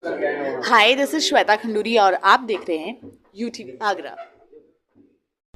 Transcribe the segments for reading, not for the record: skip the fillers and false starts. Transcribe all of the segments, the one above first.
Hi, this is Shweta Khanduri और आप देख रहे हैं यूटीवी आगरा।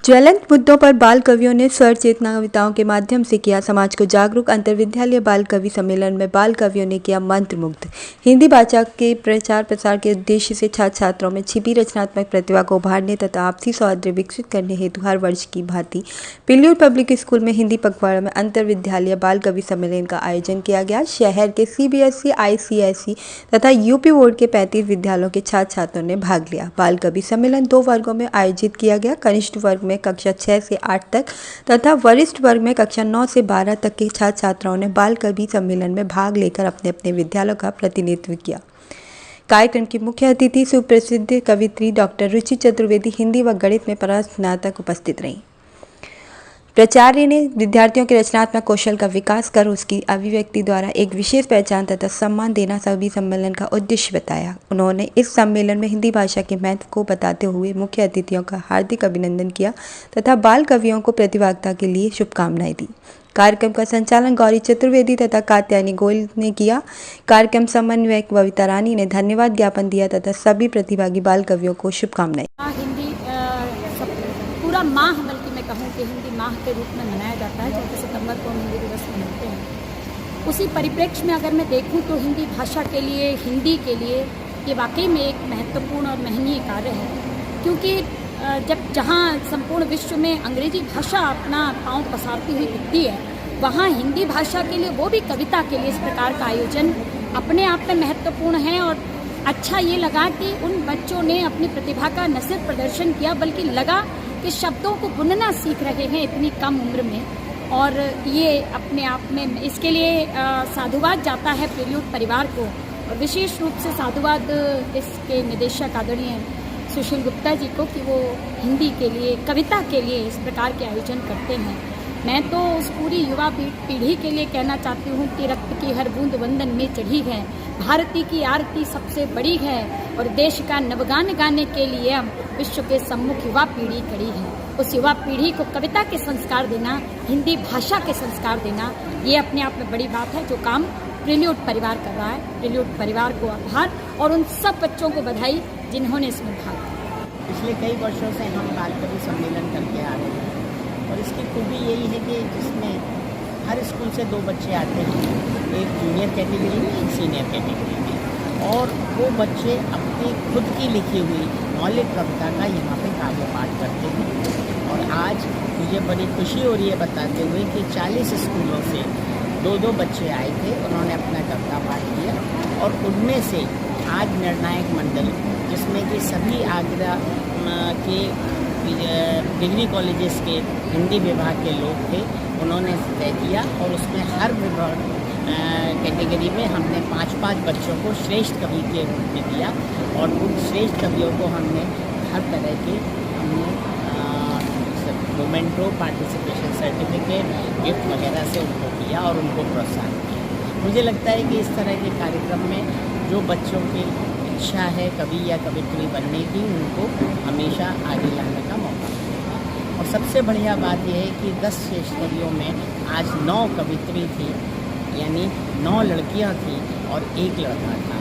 ज्वलंत मुद्दों पर बाल कवियों ने स्वर चेतना कविताओं के माध्यम से किया समाज को जागरूक। अंतरविद्यालय बाल कवि सम्मेलन में बाल कवियों ने किया मंत्रमुग्ध। हिंदी भाषा के प्रचार प्रसार के उद्देश्य से छात्र छात्राओं में छिपी रचनात्मक प्रतिभा को उभारने तथा आपसी सौहार्द विकसित करने हेतु हर वर्ष की भांति पिल्लूर पब्लिक स्कूल में हिंदी पखवाड़ा में अंतरविद्यालय बाल कवि सम्मेलन का आयोजन किया गया। शहर के CBSE, ICSE तथा यूपी बोर्ड के 35 विद्यालयों के छात्र छात्राओं ने भाग लिया। बाल कवि सम्मेलन 2 वर्गों में आयोजित किया गया। कनिष्ठ वर्ग में कक्षा 6 से 8 तक तथा वरिष्ठ वर्ग में कक्षा 9 से 12 तक के छात्र छात्राओं ने बाल कवि सम्मेलन में भाग लेकर अपने अपने विद्यालयों का प्रतिनिधित्व किया। कार्यक्रम की मुख्य अतिथि सुप्रसिद्ध कवियत्री डॉक्टर रुचि चतुर्वेदी हिंदी व गणित में परास्नातक उपस्थित रहीं। प्राचार्य ने विद्यार्थियों के रचनात्मक कौशल का विकास कर उसकी अभिव्यक्ति द्वारा एक विशेष पहचान तथा सम्मान देना सभी सम्मेलन का उद्देश्य बताया। उन्होंने इस सम्मेलन में हिंदी भाषा के महत्व को बताते हुए मुख्य अतिथियों का हार्दिक अभिनंदन किया तथा बाल कवियों को प्रतिभागिता के लिए शुभकामनाएं दी। कार्यक्रम का संचालन गौरी चतुर्वेदी तथा कात्यायनी गोयल ने किया। कार्यक्रम समन्वयक बबीता रानी ने धन्यवाद ज्ञापन दिया तथा सभी प्रतिभागी बाल कवियों को शुभकामनाएं। हिंदी पूरा माह, बल्कि मैं कहूँ कि हिंदी माह के रूप में मनाया जाता है। 4 सितंबर को हम हिंदी दिवस मनाते हैं। उसी परिप्रेक्ष्य में अगर मैं देखूँ तो हिंदी भाषा के लिए, हिंदी के लिए ये वाकई में एक महत्वपूर्ण और महनीय कार्य है, क्योंकि जहाँ संपूर्ण विश्व में अंग्रेजी भाषा अपना पाँव पसारती हुई दिखती है, वहाँ हिंदी भाषा के लिए, वो भी कविता के लिए, इस प्रकार का आयोजन अपने आप में महत्वपूर्ण है। और अच्छा ये लगा कि उन बच्चों ने अपनी प्रतिभा का न सिर्फ प्रदर्शन किया, बल्कि लगा कि शब्दों को बुनना सीख रहे हैं इतनी कम उम्र में। और ये अपने आप में इसके लिए साधुवाद जाता है पिल्लूर परिवार को, और विशेष रूप से साधुवाद इसके निदेशक आदरणीय सुशील गुप्ता जी को कि वो हिंदी के लिए, कविता के लिए इस प्रकार के आयोजन करते हैं। मैं तो उस पूरी युवा पीढ़ी के लिए कहना चाहती हूँ कि रक्त की हर बूंद वंदन में चढ़ी है, भारती की आरती सबसे बड़ी है, और देश का नवगान गाने के लिए हम विश्व के सम्मुख युवा पीढ़ी खड़ी है। उस युवा पीढ़ी को कविता के संस्कार देना, हिंदी भाषा के संस्कार देना, ये अपने आप में बड़ी बात है, जो काम प्रिल्यूड परिवार कर रहा है। प्रिल्यूड परिवार को आभार और उन सब बच्चों को बधाई जिन्होंने इसमें भाग लिया। पिछले कई वर्षों से हम बाल कवि सम्मेलन करके आ रहे हैं, और इसकी खूबी यही है कि जिसमें हर स्कूल से 2 बच्चे आते हैं, एक जूनियर कैटेगरी में, एक सीनियर कैटेगरी में, और वो बच्चे अपनी खुद की लिखी हुई मौलिक कविता का यहाँ पे काव्य पाठ करते हैं। और आज मुझे बड़ी खुशी हो रही है बताते हुए कि 40 स्कूलों से 2-2 बच्चे आए थे, उन्होंने अपना कविता पाठ किया। और उनमें से आज निर्णायक मंडल, जिसमें कि सभी आगरा के डिग्री कॉलेजेस के हिंदी विभाग के लोग थे, उन्होंने तय किया, और उसमें हर विभाग कैटेगरी में हमने 5-5 बच्चों को श्रेष्ठ कवि के रूप में दिया। और उन श्रेष्ठ कवियों को हमने हर तरह के मोमेंटो, पार्टिसिपेशन सर्टिफिकेट, गिफ्ट वगैरह से उनको किया और उनको प्रोत्साहन किया। मुझे लगता है कि इस तरह के कार्यक्रम में जो बच्चों की इच्छा है कवि या कवित्री बनने की, उनको हमेशा आगे लाने का मौका मिलेगा। और सबसे बढ़िया बात यह है कि 10 श्रेष्ठ कवियों में आज 9 कवित्री थी, यानी 9 लड़कियां थी और 1 लड़का था।